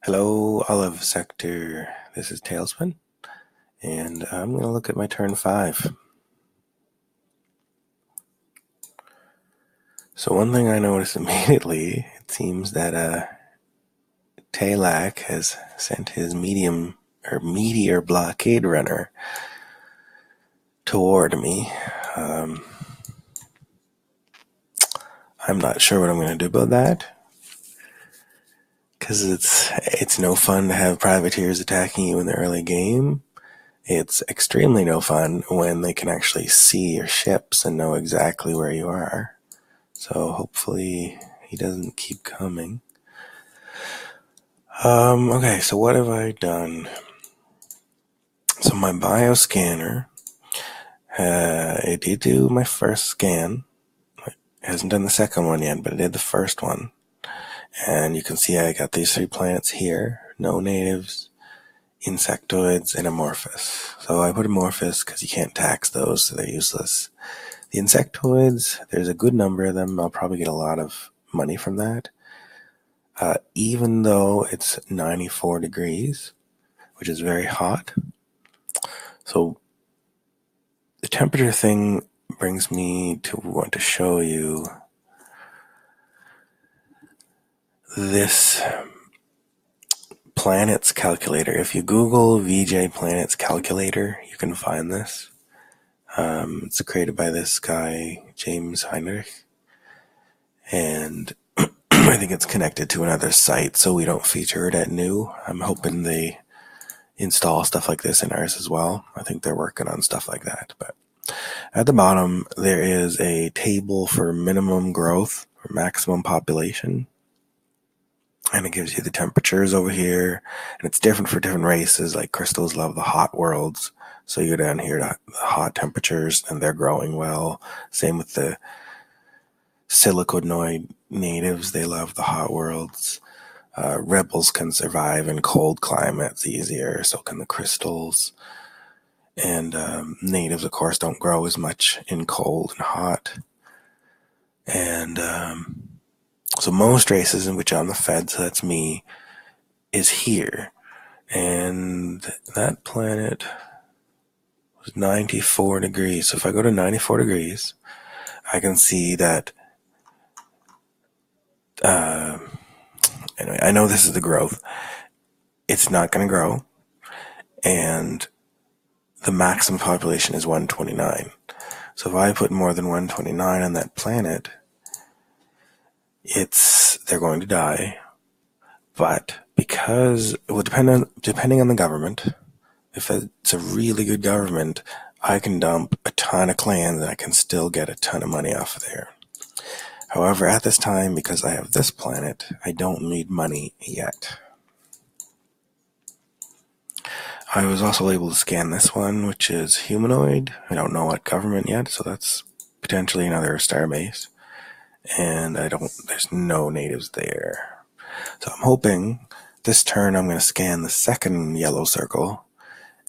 Hello, Olive Sector. This is Talespin, and I'm going to look at my turn 5. So one thing I noticed immediately, it seems that Talak has sent his meteor blockade runner toward me. I'm not sure what I'm going to do about that, because it's no fun to have privateers attacking you in the early game. It's extremely no fun when they can actually see your ships and know exactly where you are. So hopefully he doesn't keep coming. Okay, so what have I done? So my bioscanner, it did do my first scan. It hasn't done the second one yet, but it did the first one. And you can see I got these 3 planets here. No natives, insectoids, and amorphous. So I put amorphous because you can't tax those, so they're useless. The insectoids, there's a good number of them. I'll probably get a lot of money from that. Even though it's 94 degrees, which is very hot. So the temperature thing brings me to want to show you this planets calculator. If you Google VJ planets calculator, you can find this. It's created by this guy, James Heinrich, and I think it's connected to another site, so we don't feature it at new. I'm hoping they install stuff like this in ours as well. I think they're working on stuff like that. But at the bottom, there is a table for minimum growth or maximum population. And it gives you the temperatures over here. And it's different for different races. Like crystals love the hot worlds. So you go down here to the hot temperatures and they're growing well. Same with the siliconoid natives. They love the hot worlds. Rebels can survive in cold climates easier. So can the crystals. And natives, of course, don't grow as much in cold and hot. And so most races in which I'm the Fed, so that's me, is here. And that planet was 94 degrees. So if I go to 94 degrees, I can see that, anyway, I know this is the growth. It's not going to grow. And the maximum population is 129. So if I put more than 129 on that planet, they're going to die. But because, well, depending on the government, if it's a really good government, I can dump a ton of clans and I can still get a ton of money off of there. However, at this time, because I have this planet, I don't need money yet. I was also able to scan this one, which is humanoid. I don't know what government yet, so that's potentially another starbase. And there's no natives there. So I'm hoping this turn I'm going to scan the second yellow circle,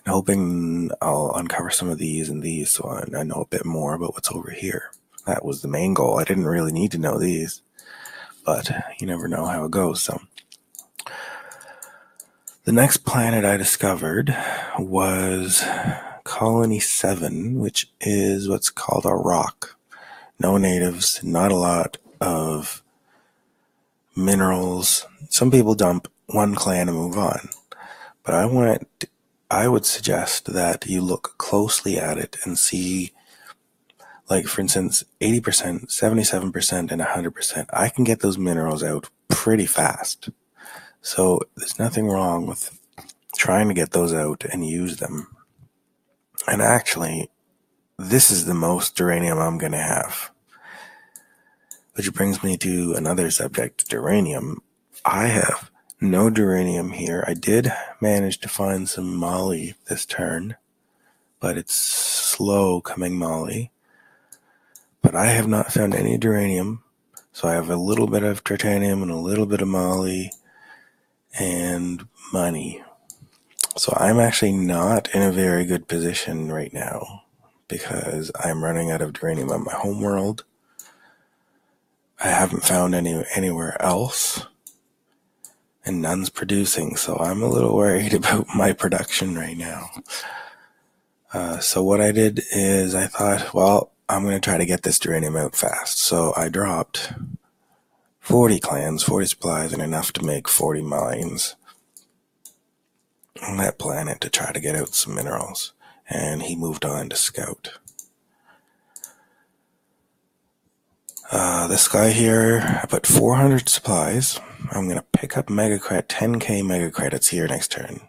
and hoping I'll uncover some of these and these so I know a bit more about what's over here. That was the main goal. I didn't really need to know these, but you never know how it goes. So the next planet I discovered was Colony 7, which is what's called a rock. No natives, not a lot of minerals. Some people dump one clan and move on. But I would suggest that you look closely at it and see, like, for instance, 80%, 77%, and 100%. I can get those minerals out pretty fast. So there's nothing wrong with trying to get those out and use them. And actually, this is the most uranium I'm going to have. Which brings me to another subject, uranium. I have no duranium here. I did manage to find some moly this turn, but it's slow coming moly. But I have not found any duranium, so I have a little bit of titanium and a little bit of moly and money. So I'm actually not in a very good position right now because I'm running out of duranium on my home world. I haven't found any anywhere else. and none's producing, so I'm a little worried about my production right now. So what I did is I thought, well, I'm going to try to get this uranium out fast. So I dropped 40 clans, 40 supplies, and enough to make 40 mines on that planet to try to get out some minerals. And he moved on to scout. This guy here, I put 400 supplies. I'm going to pick up 10k mega credits here next turn.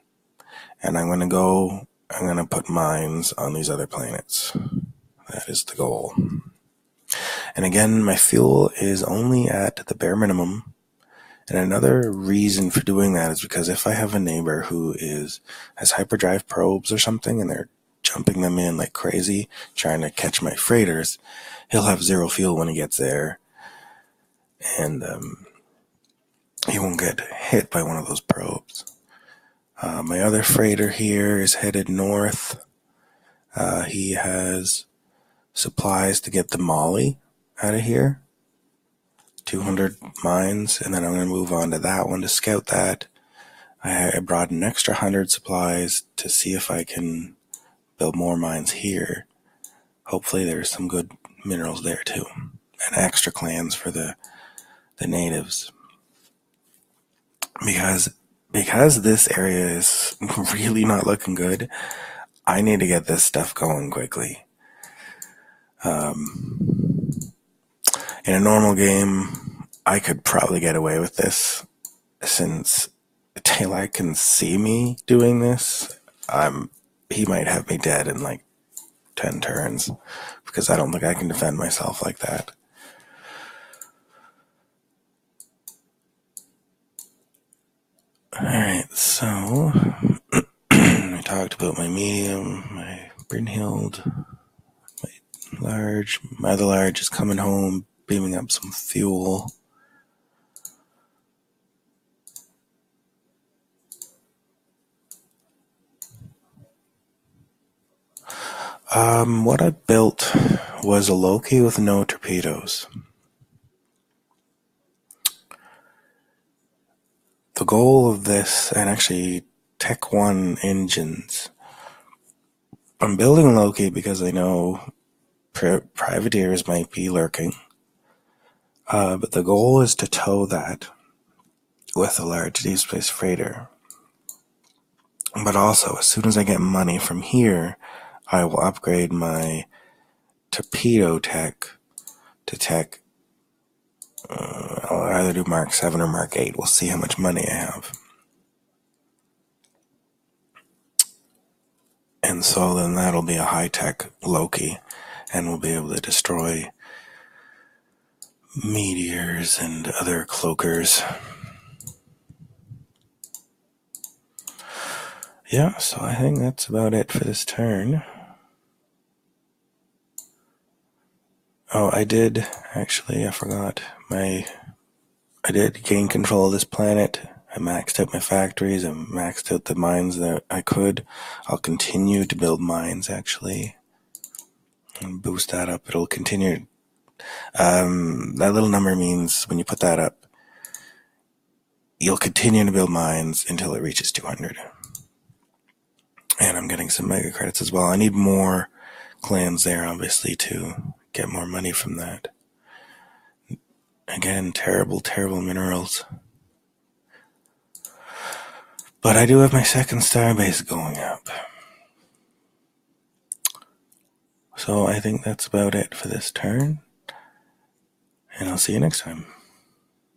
And I'm going to put mines on these other planets. That is the goal. And again, my fuel is only at the bare minimum. And another reason for doing that is because if I have a neighbor who has hyperdrive probes or something and they're jumping them in like crazy, trying to catch my freighters, he'll have zero fuel when he gets there. And he won't get hit by one of those probes. My other freighter here is headed north. He has supplies to get the molly out of here. 200 mines, and then I'm going to move on to that one to scout that. I brought an extra 100 supplies to see if I can build more mines here. Hopefully there's some good minerals there too. And extra clans for the natives. Because this area is really not looking good, I need to get this stuff going quickly. In a normal game, I could probably get away with this since Taylor can see me doing this. He might have me dead in like 10 turns because I don't think I can defend myself like that. Alright, so I talked about my medium, my Brynhild, my other large is coming home, beaming up some fuel. What I built was a Loki with no torpedoes. The goal of this, and actually Tech 1 engines, I'm building Loki because I know privateers might be lurking. But the goal is to tow that with a large deep space freighter. But also, as soon as I get money from here, I will upgrade my torpedo tech to tech. I'll either do Mark 7 or Mark 8. We'll see how much money I have. And so then that'll be a high-tech Loki, and we'll be able to destroy meteors and other cloakers. Yeah, so I think that's about it for this turn. Oh, I forgot. I did gain control of this planet. I maxed out my factories. I maxed out the mines that I could. I'll continue to build mines, actually, and boost that up. It'll continue. That little number means when you put that up, you'll continue to build mines until it reaches 200. And I'm getting some mega credits as well. I need more clans there, obviously, to get more money from that. Again, terrible, terrible minerals. But I do have my second starbase going up. So I think that's about it for this turn. And I'll see you next time.